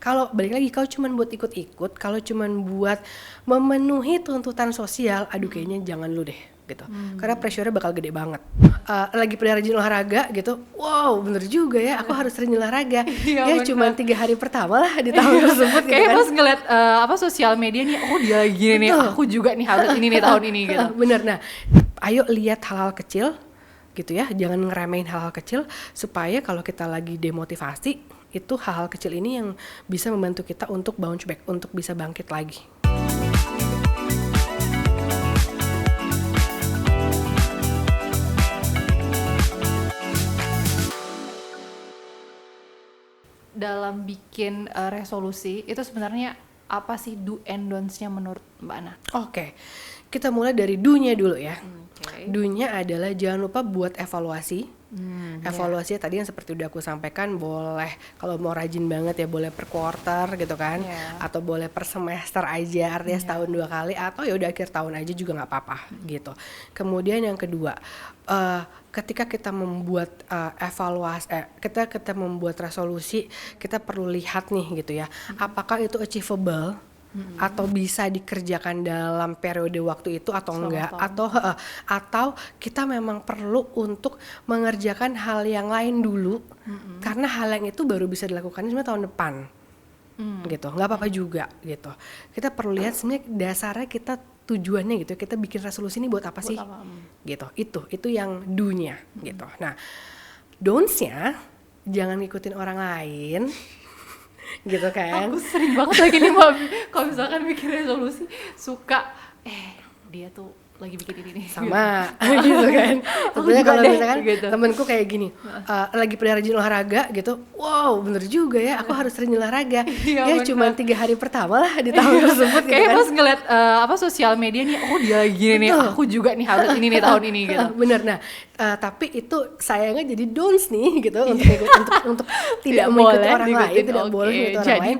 Kalau balik lagi, kalau cuman buat ikut-ikut, kalau cuman buat memenuhi tuntutan sosial, aduh kayaknya jangan lu deh gitu. Karena pressure-nya bakal gede banget. Lagi pada rajin olahraga gitu, wow bener juga ya, aku harus sering olahraga. Iya, Ya bener. cuman 3 hari pertama lah di tahun tersebut gitu Kayak kan. pas ngeliat sosial media nih, oh dia lagi gini nih, Betul. aku juga nih harus ini nih tahun ini gitu. Bener. Nah, ayo lihat hal-hal kecil gitu ya, jangan ngeremehin hal-hal kecil, supaya kalau kita lagi demotivasi, itu hal-hal kecil ini yang bisa membantu kita untuk bounce back, untuk bisa bangkit lagi. Dalam bikin resolusi itu sebenarnya apa sih do and don'ts-nya menurut Mbak Ana? Oke, kita mulai dari do-nya dulu ya. Oke. Do-nya adalah jangan lupa buat evaluasi. Ya. Evaluasi tadi yang seperti udah aku sampaikan, boleh kalau mau rajin banget ya boleh per quarter gitu kan, Yeah. atau boleh per semester aja, artinya setahun 2 kali, atau ya udah akhir tahun aja juga nggak apa-apa gitu. Kemudian yang kedua, ketika kita membuat kita membuat resolusi, kita perlu lihat nih gitu ya, apakah itu achievable atau bisa dikerjakan dalam periode waktu itu atau Selama enggak, tahun. atau kita memang perlu untuk mengerjakan hal yang lain dulu, karena hal yang itu baru bisa dilakukan sebenarnya tahun depan. Gitu, nggak apa-apa juga gitu. Kita perlu lihat sebenarnya dasarnya kita tujuannya gitu, kita bikin resolusi ini buat apa sih? Buat apa? Gitu, itu yang do-nya gitu. Nah, don'ts-nya jangan ngikutin orang lain gitu kan. Aku sering banget lagi nih Mbak, kalau misalkan bikin resolusi suka dia tuh lagi bikin ini nih. Sama gitu kan. Tentunya juga kalau deh, misalkan gitu. temenku kayak gini, lagi pada rajin olahraga gitu, wow bener juga ya, aku harus rajin olahraga. Iya, Ya bener. cuman 3 hari pertama lah di tahun tersebut gitu Kayak kan. pas ngeliat sosial media nih, oh dia lagi gini nih, Betul. aku juga nih harus ini nih tahun ini gitu. Bener. Nah, tapi itu sayangnya jadi don'ts nih gitu, untuk tidak mengikuti orang lain, diikutin. tidak Oke, boleh mengikuti orang jadi lain.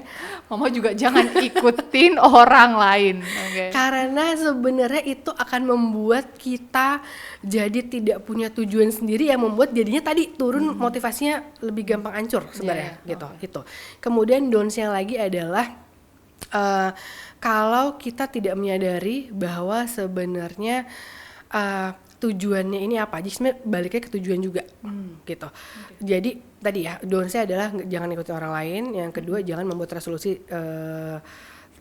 Mama juga jangan ikutin orang lain. Oke. Karena sebenarnya itu akan membuat kita jadi tidak punya tujuan sendiri, yang membuat jadinya tadi turun motivasinya lebih gampang hancur sebenarnya Iya, gitu. Itu. Kemudian don'ts yang lagi adalah kalau kita tidak menyadari bahwa sebenarnya tujuannya ini apa, jadi sebenarnya baliknya ke tujuan juga gitu. Jadi tadi ya don'ts-nya adalah jangan ikuti orang lain, yang kedua jangan membuat resolusi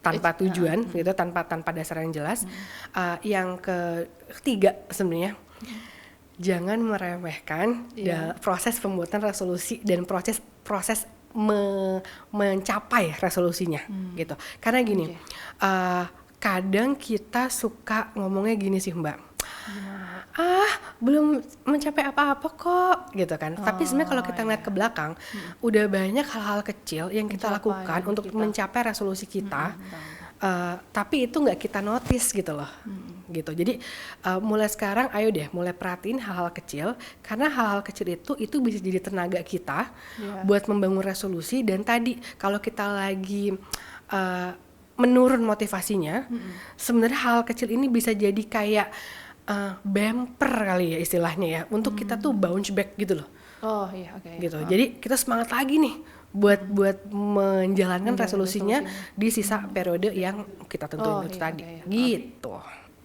tanpa tujuan gitu, tanpa dasar yang jelas. Yang ketiga sebenarnya jangan meremehkan proses pembuatan resolusi dan proses mencapai resolusinya gitu. Karena gini, kadang kita suka ngomongnya gini sih Mbak, belum mencapai apa-apa kok gitu kan. Tapi sebenarnya kalau kita ngeliat ke belakang, udah banyak hal-hal kecil yang kita lakukan untuk mencapai resolusi kita, tapi itu nggak kita notice gitu loh. Gitu. Jadi mulai sekarang ayo deh mulai perhatiin hal-hal kecil, karena hal-hal kecil itu bisa jadi tenaga kita buat membangun resolusi. Dan tadi kalau kita lagi menurun motivasinya, sebenarnya hal kecil ini bisa jadi kayak bumper kali ya istilahnya ya, untuk kita tuh bounce back gitu loh. Oh iya, oke. Gitu. Jadi kita semangat lagi nih buat menjalankan resolusinya di sisa periode yang kita tentuin itu tadi. Gitu.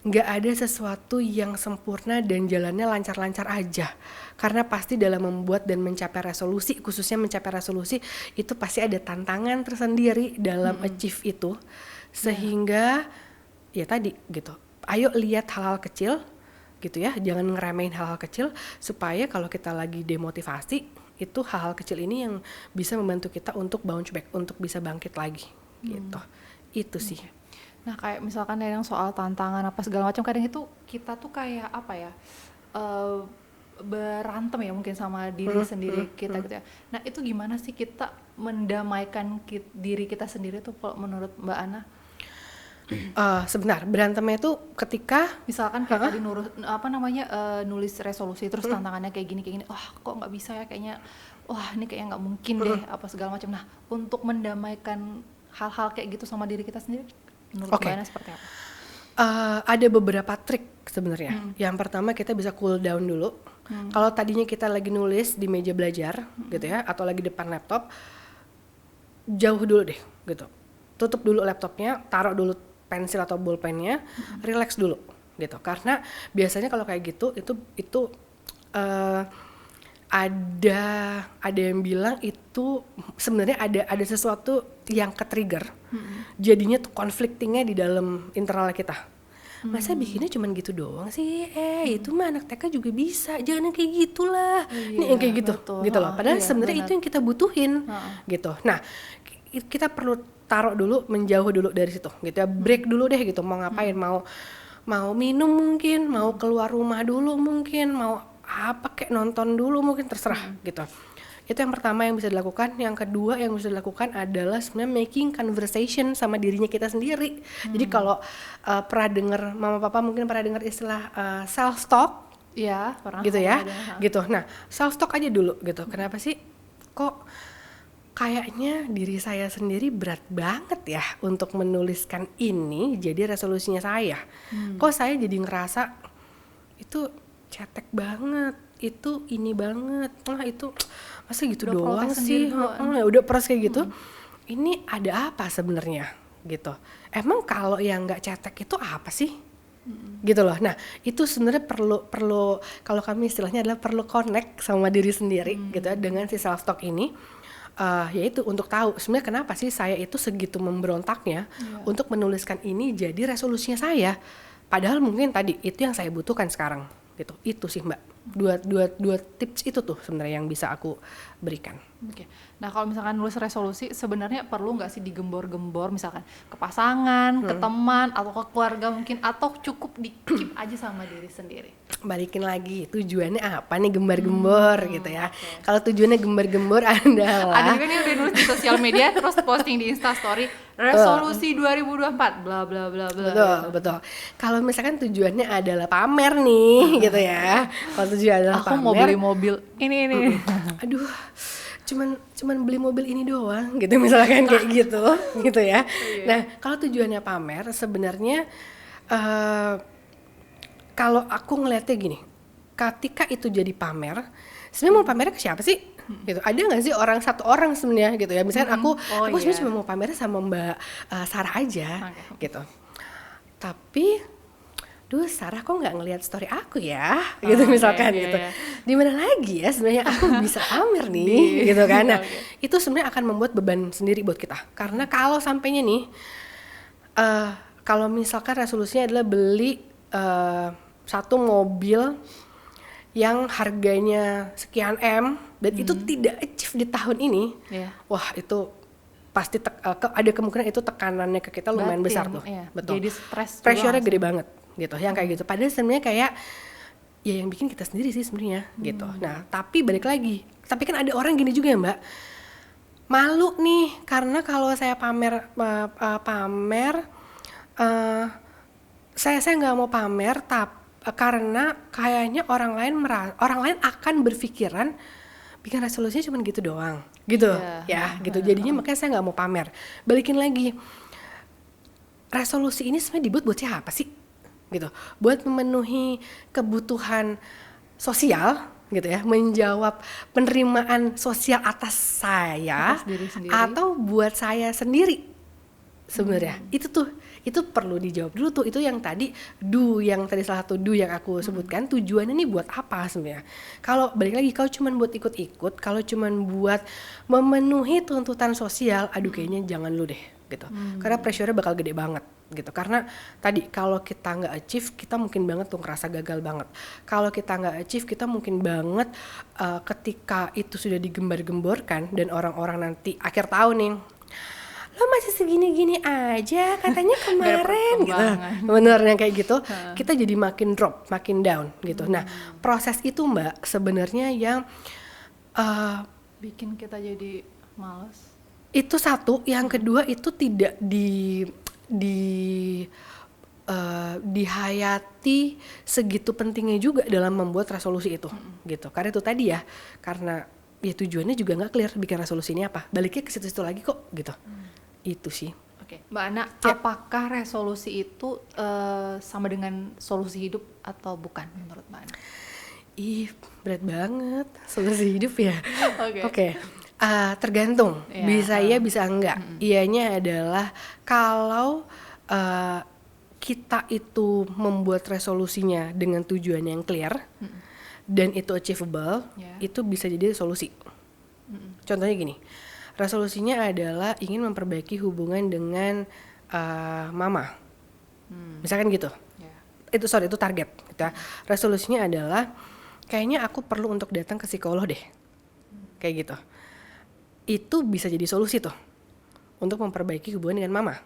Nggak ada sesuatu yang sempurna dan jalannya lancar-lancar aja. Karena pasti dalam membuat dan mencapai resolusi, khususnya mencapai resolusi, itu pasti ada tantangan tersendiri dalam achieve itu. Sehingga ya tadi gitu. Ayo lihat hal-hal kecil gitu ya, jangan ngeremehin hal-hal kecil, supaya kalau kita lagi demotivasi, itu hal-hal kecil ini yang bisa membantu kita untuk bounce back, untuk bisa bangkit lagi gitu. Itu sih. Nah kayak misalkan yang soal tantangan apa segala macam, kadang itu kita tuh kayak apa ya, berantem ya mungkin sama diri sendiri kita gitu ya. Nah itu gimana sih kita mendamaikan diri kita sendiri tuh kalau menurut Mbak Ana? Sebentar, berantemnya itu ketika Misalkan kayak tadi nulis resolusi terus tantangannya kayak gini, wah kok nggak bisa ya, kayaknya wah ini kayaknya nggak mungkin deh apa segala macam. Nah untuk mendamaikan hal-hal kayak gitu sama diri kita sendiri, menurut Mbak Ana seperti apa? Ada beberapa trik sebenarnya. Yang pertama kita bisa cool down dulu. Kalau tadinya kita lagi nulis di meja belajar gitu ya, atau lagi depan laptop, jauh dulu deh gitu, tutup dulu laptopnya, taruh dulu pensil atau bolpennya, relax dulu gitu. Karena biasanya kalau kayak gitu itu ada yang bilang itu sebenarnya ada sesuatu yang ke-trigger. Jadinya tuh conflictingnya di dalam internal kita. Masa bikinnya cuman gitu doang sih? Itu mah anak TK juga bisa. Jangan yang kayak gitulah. Nih yang kayak gitu, betul. gitu loh. Padahal sebenarnya itu yang kita butuhin, gitu. Nah, kita perlu taruh dulu, menjauh dulu dari situ, gitu ya. Break dulu deh gitu. Mau ngapain? Mau minum mungkin, mau keluar rumah dulu mungkin, mau apa kayak nonton dulu mungkin, terserah gitu. Itu yang pertama yang bisa dilakukan. Yang kedua yang bisa dilakukan adalah sebenarnya making conversation sama dirinya kita sendiri. Jadi kalau pernah dengar mama papa mungkin pernah dengar istilah self talk, Iya, pernah. gitu ya, gitu. Nah, self talk aja dulu gitu. Kenapa sih kok kayaknya diri saya sendiri berat banget ya untuk menuliskan ini jadi resolusinya saya. Kok saya jadi ngerasa itu cetek banget, itu ini banget, itu masa gitu Udah doang protes sih, sendiri udah proses kayak gitu. Ini ada apa sebenarnya gitu? Emang kalau yang nggak cetek itu apa sih? Gitu loh. Nah itu sebenarnya perlu kalau kami istilahnya adalah perlu connect sama diri sendiri gitu ya, dengan si self talk ini. Yaitu untuk tahu sebenarnya kenapa sih saya itu segitu memberontaknya untuk menuliskan ini jadi resolusinya saya. Padahal mungkin tadi itu yang saya butuhkan sekarang gitu. Itu sih Mbak, dua tips itu tuh sebenarnya yang bisa aku berikan. Oke. Nah kalau misalkan nulis resolusi sebenarnya perlu nggak sih digembor-gembor misalkan ke pasangan, ke teman atau ke keluarga mungkin, atau cukup di keep aja sama diri sendiri? Balikin lagi tujuannya apa nih gembar-gembor gitu ya. Kalau tujuannya gembar-gembor adalah Ada juga nih udah nulis di sosial media terus posting di Instastory resolusi 2024 bla bla bla bla. Betul. Kalau misalkan tujuannya adalah pamer nih gitu ya. Kalau tujuannya adalah Aku pamer, mau beli mobil ini. aduh, cuman beli mobil ini doang gitu misalkan kayak gitu ya. Nah, kalau tujuannya pamer sebenarnya kalau aku ngeliatnya gini, ketika itu jadi pamer, sebenarnya mau pamernya ke siapa sih? Gitu. Ada nggak sih satu orang sebenarnya gitu ya? Misalkan aku sebenarnya cuma mau pamernya sama Mbak Sarah aja, gitu. Tapi, Sarah kok nggak ngelihat story aku ya? Gitu misalkan gitu. Di mana lagi ya sebenarnya aku bisa pamer nih, gitu kan? Nah, itu sebenarnya akan membuat beban sendiri buat kita. Karena kalau sampainya nih, kalau misalkan resolusinya adalah beli satu mobil yang harganya sekian M dan itu tidak achieve di tahun ini, wah itu pasti ada kemungkinan itu tekanannya ke kita lumayan besar tuh, betul. Jadi stres, pressure-nya gede banget gitu, yang kayak gitu. Padahal sebenarnya kayak ya yang bikin kita sendiri sih sebenarnya gitu. Nah tapi balik lagi, tapi kan ada orang gini juga ya Mbak, malu nih karena kalau saya pamer saya nggak mau pamer karena kayaknya orang lain akan berpikiran bikin resolusinya cuma gitu doang gitu gitu. Jadinya makanya saya nggak mau pamer. Balikin lagi, resolusi ini sebenarnya dibuat buat siapa sih gitu? Buat memenuhi kebutuhan sosial gitu ya, menjawab penerimaan sosial atas saya diri sendiri, atau buat saya sendiri sebenarnya. Itu perlu dijawab dulu tuh. Itu yang tadi salah satu yang aku sebutkan, tujuannya nih buat apa sebenarnya. Kalau balik lagi, kalau cuman buat ikut-ikut, kalau cuman buat memenuhi tuntutan sosial, kayaknya jangan lu deh gitu. Karena pressure-nya bakal gede banget gitu. Karena tadi kalau kita nggak achieve, kita mungkin banget tuh ngerasa gagal banget. Kalau kita nggak achieve, kita mungkin banget ketika itu sudah digembar-gemborkan dan orang-orang nanti akhir tahun nih, lo masih segini-gini aja katanya kemarin gitu. Bener yang kayak gitu, kita jadi makin drop, makin down gitu. Nah proses itu Mbak sebenarnya yang bikin kita jadi malas. Itu satu. Yang kedua itu tidak dihayati segitu pentingnya juga dalam membuat resolusi itu gitu. Karena itu tadi ya, karena ya tujuannya juga nggak clear bikin resolusi ini apa. Baliknya ke situ-situ lagi kok gitu. Itu sih. Oke, Mbak Ana, apakah resolusi itu sama dengan solusi hidup atau bukan menurut Mbak Ana? Berat banget solusi hidup ya. Oke. Tergantung, Iya, bisa iya bisa enggak. Iyanya adalah kalau kita itu membuat resolusinya dengan tujuan yang clear dan itu achievable, Iya. itu bisa jadi solusi. Contohnya gini, resolusinya adalah ingin memperbaiki hubungan dengan mama, misalkan gitu. Iya. Itu target gitu ya. Resolusinya adalah kayaknya aku perlu untuk datang ke psikolog deh, kayak gitu. Itu bisa jadi solusi tuh untuk memperbaiki hubungan dengan mama.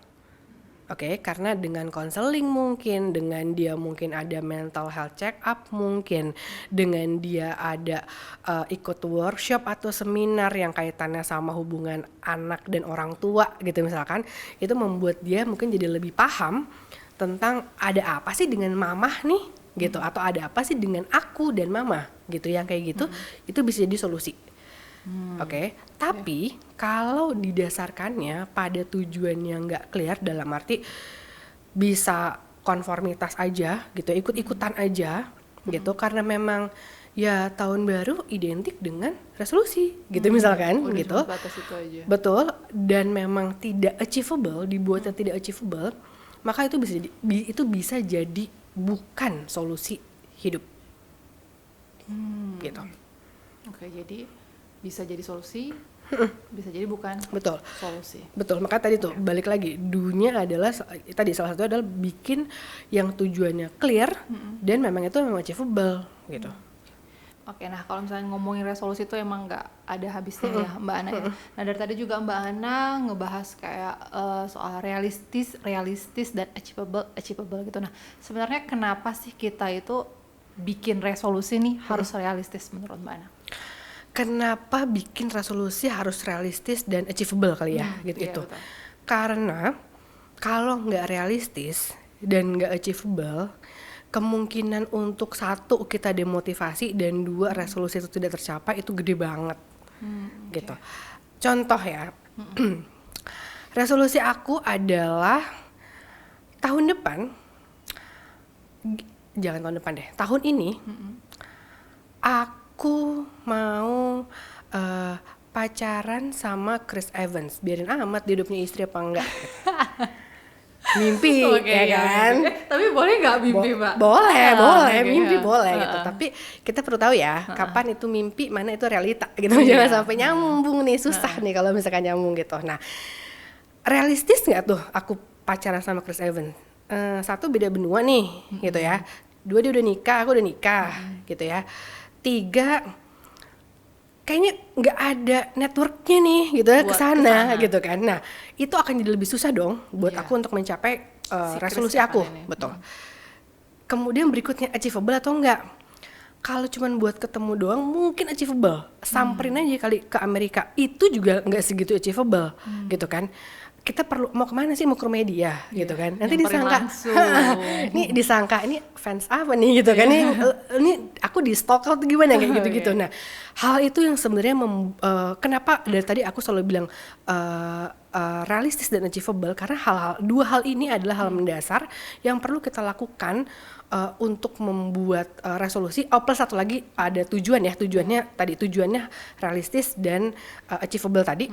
Oke, karena dengan konseling mungkin, dengan dia mungkin ada mental health check up mungkin, dengan dia ada ikut workshop atau seminar yang kaitannya sama hubungan anak dan orang tua gitu misalkan, itu membuat dia mungkin jadi lebih paham tentang ada apa sih dengan mamah nih gitu, atau ada apa sih dengan aku dan mama gitu, yang kayak gitu itu bisa jadi solusi. Oke, tapi kalau didasarkannya pada tujuan yang nggak clear, dalam arti bisa konformitas aja gitu, ikut-ikutan aja gitu, karena memang ya tahun baru identik dengan resolusi gitu misalkan Udah gitu. cuma batas itu aja. Betul, dan memang tidak achievable, dibuatnya tidak achievable, maka itu bisa jadi bukan solusi hidup. Gitu. Oke, jadi bisa jadi solusi, bisa jadi bukan Betul. solusi. Betul, maka tadi tuh balik lagi, do-nya adalah tadi salah satu adalah bikin yang tujuannya clear dan memang itu memang achievable gitu. Oke, nah kalau misalnya ngomongin resolusi itu emang nggak ada habisnya ya Mbak Ana ya. Nah dari tadi juga Mbak Ana ngebahas kayak soal realistis dan achievable gitu. Nah sebenarnya kenapa sih kita itu bikin resolusi nih harus realistis menurut Mbak Ana? Kenapa bikin resolusi harus realistis dan achievable kali ya gitu iya, itu. betul. Karena kalau nggak realistis dan nggak achievable, kemungkinan untuk satu kita demotivasi dan dua resolusi itu tidak tercapai itu gede banget. Gitu. Contoh ya. Resolusi aku adalah tahun depan, jangan tahun depan deh, tahun ini aku mau pacaran sama Chris Evans. Biarin amat dia udah punya istri apa enggak. Mimpi, Oke, ya kan? Tapi boleh nggak mimpi Mbak? Boleh, Oke, mimpi ya. boleh gitu. Tapi kita perlu tahu ya, kapan itu mimpi, mana itu realita gitu. Iya. Jangan sampai nyambung nih, susah nih kalau misalkan nyambung gitu. Nah, realistis nggak tuh aku pacaran sama Chris Evans? Satu, beda benua nih, gitu ya. Dua, dia udah nikah, aku udah nikah, gitu ya. Tiga, kayaknya nggak ada networknya nih gitu ya Buat kesana kesana. gitu kan. Nah itu akan jadi lebih susah dong buat Iya. aku untuk mencapai Si resolusi Chris aku. Evans ini. Betul. Kemudian berikutnya achievable atau enggak? Kalau cuman buat ketemu doang mungkin achievable. Samperin aja kali ke Amerika, itu juga nggak segitu achievable gitu kan. Kita perlu mau kemana sih, mau ke rumah dia gitu kan. Nanti nyamperin disangka langsung. ini disangka ini fans apa nih gitu kan. Ini aku di stalk atau gimana kayak gitu-gitu. Nah, hal itu yang sebenarnya kenapa dari tadi aku selalu bilang realistis dan achievable, karena dua hal ini adalah hal mendasar yang perlu kita lakukan untuk membuat resolusi. Plus satu lagi ada tujuan ya, tujuannya realistis dan achievable tadi.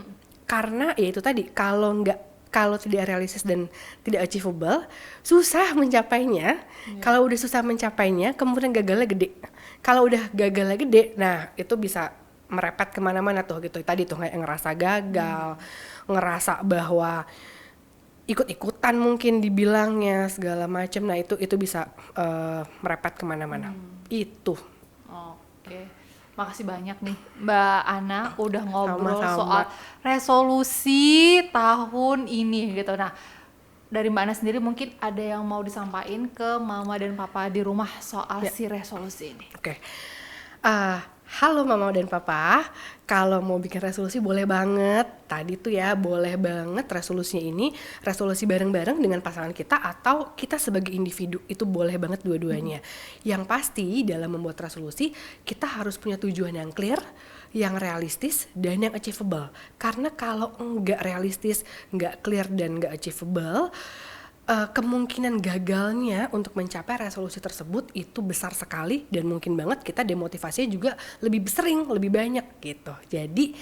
Karena ya itu tadi, kalau tidak realistis dan tidak achievable, susah mencapainya. Kalau udah susah mencapainya, kemudian gagalnya gede. Kalau udah gagalnya gede, nah itu bisa merepet kemana-mana tuh gitu. Tadi tuh kayak ngerasa gagal, ngerasa bahwa ikut-ikutan mungkin dibilangnya segala macam. Nah itu bisa merepet kemana-mana. Itu. Oke. Makasih banyak nih Mbak Ana udah ngobrol Sama-sama. soal resolusi tahun ini gitu. Nah, dari Mbak Ana sendiri mungkin ada yang mau disampaikan ke mama dan papa di rumah soal si resolusi ini. Oke. Halo mama dan papa, kalau mau bikin resolusi boleh banget. Tadi tuh ya boleh banget resolusinya ini, resolusi bareng-bareng dengan pasangan kita atau kita sebagai individu, itu boleh banget dua-duanya. Yang pasti dalam membuat resolusi kita harus punya tujuan yang clear, yang realistis dan yang achievable. Karena kalau nggak realistis, nggak clear dan nggak achievable, kemungkinan gagalnya untuk mencapai resolusi tersebut itu besar sekali, dan mungkin banget kita demotivasinya juga lebih sering, lebih banyak gitu. Jadi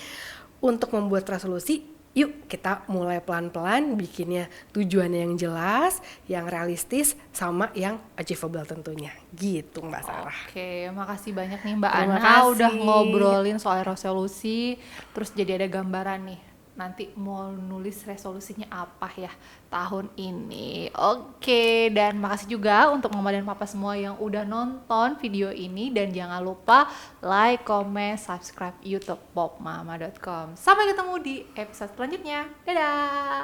untuk membuat resolusi, yuk kita mulai pelan-pelan bikinnya tujuannya yang jelas, yang realistis, sama yang achievable tentunya. Gitu Mbak Sarah. Oke, makasih banyak nih Mbak Terima Ana kasih. udah ngobrolin soal resolusi, terus jadi ada gambaran nih. Nanti mau nulis resolusinya apa ya tahun ini. Oke, dan makasih juga untuk Mama dan Papa semua yang udah nonton video ini, dan jangan lupa like, comment, subscribe YouTube popmama.com. Sampai ketemu di episode selanjutnya. Dadah.